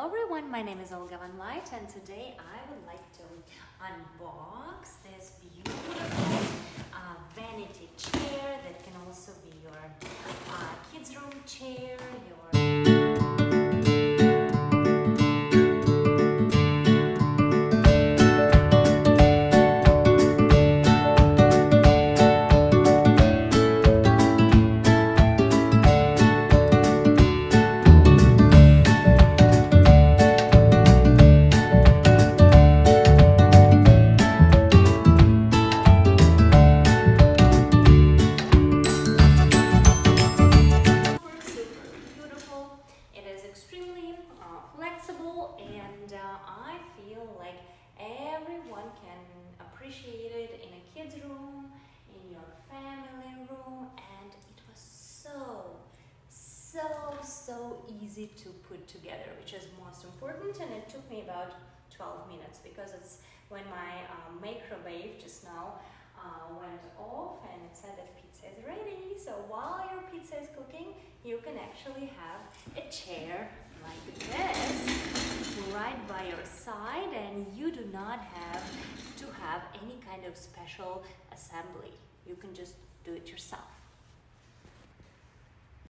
everyone, my name is Olga Van Light and today I would like to unbox this beautiful vanity chair that can also be your kids room chair, extremely flexible, and I feel like everyone can appreciate it in a kid's room, in your family room, and it was so easy to put together, which is most important. And it took me about 12 minutes because it's when my microwave just now went off and it said that pizza is ready. So while your pizza is cooking, you can actually have a chair like this right by your side, and you do not have to have any kind of special assembly. You can just do it yourself.